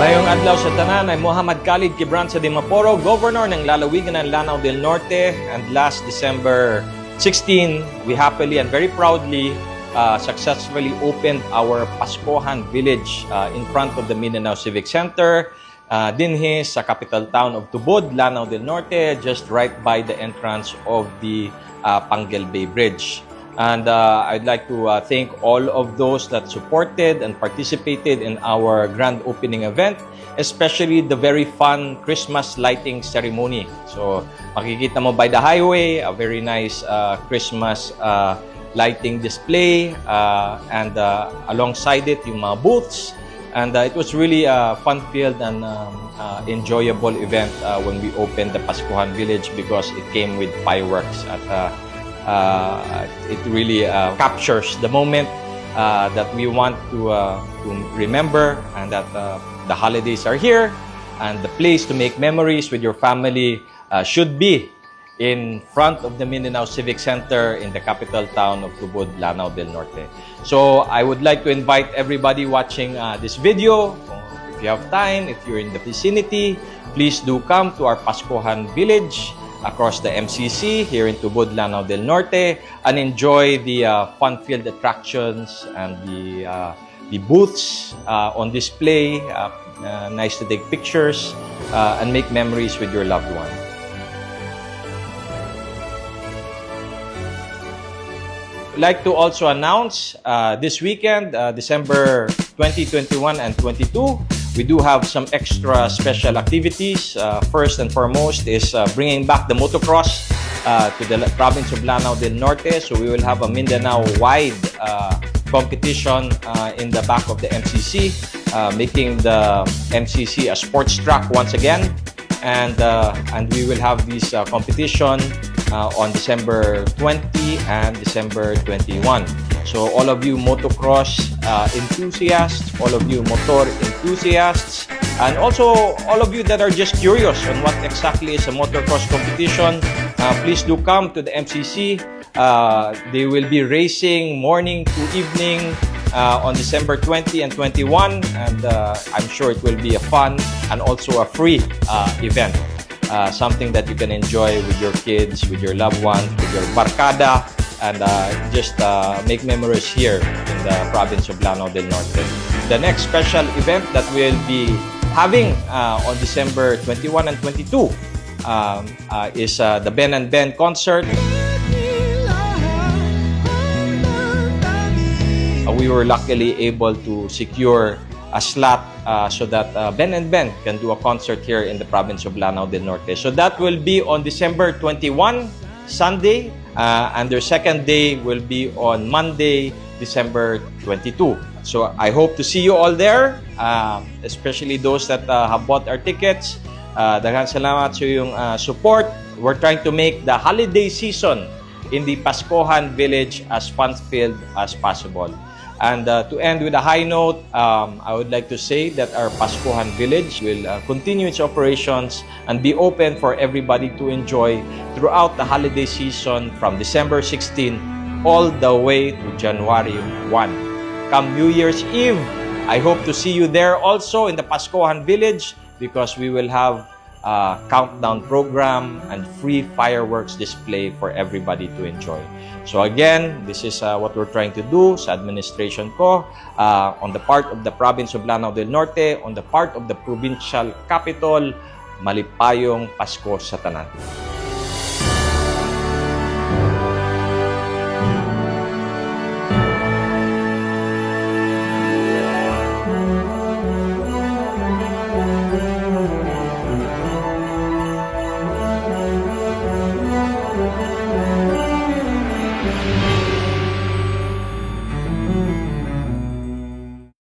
Mayong adlaw sa tanan ay Muhammad Khalid Quebranza de Maporo, Governor ng lalawigan ng Lanao del Norte. And last December 16, we happily and very proudly successfully opened our Pascohan Village in front of the Mindanao Civic Center, dinhi sa capital town of Tubod, Lanao del Norte, just right by the entrance of the Panguil Bay Bridge. And I'd like to thank all of those that supported and participated in our grand opening event, especially the very fun Christmas lighting ceremony. So makikita mo by the highway, a very nice Christmas lighting display, and alongside it yung mga booths. And it was really a fun-filled and enjoyable event when we opened the Pascohan Village because it came with fireworks at it really captures the moment that we want to remember, and that the holidays are here, and the place to make memories with your family should be in front of the Mindanao Civic Center in the capital town of Tubod, Lanao del Norte. So I would like to invite everybody watching this video, if you have time, if you're in the vicinity, please do come to our Pascohan Village across the MCC here in Tubod, Lanao del Norte, and enjoy the fun-filled attractions and the booths on display. Nice to take pictures and make memories with your loved one. I'd like to also announce this weekend, December 2021 and 22, we do have some extra special activities. First and foremost is bringing back the motocross to the province of Lanao del Norte. So we will have a Mindanao-wide competition in the back of the MCC, making the MCC a sports track once again. And we will have this competition on December 20 and December 21. So all of you motocross enthusiasts, all of you motor enthusiasts, and also all of you that are just curious on what exactly is a motocross competition, please do come to the MCC. They will be racing morning to evening on December 20 and 21, and I'm sure it will be a fun and also a free event. Something that you can enjoy with your kids, with your loved ones, with your barkada, and just make memories here in the province of Lanao del Norte. The next special event that we'll be having on December 21 and 22 is the Ben and Ben concert. We were luckily able to secure a slot so that Ben and Ben can do a concert here in the province of Lanao del Norte. So that will be on December 21, Sunday, and their second day will be on Monday, December 22. So I hope to see you all there, especially those that have bought our tickets. Daghang salamat sa iyong support. We're trying to make the holiday season in the Pascohan Village as fun-filled as possible. And to end with a high note, I would like to say that our Pascohan Village will continue its operations and be open for everybody to enjoy throughout the holiday season from December 16 all the way to January 1. Come New Year's Eve, I hope to see you there also in the Pascohan Village, because we will have a countdown program and free fireworks display for everybody to enjoy. So again, this is what we're trying to do sa administration ko, on the part of the province of Lanao del Norte, on the part of the provincial capital. Malipayong Pasko sa tanan.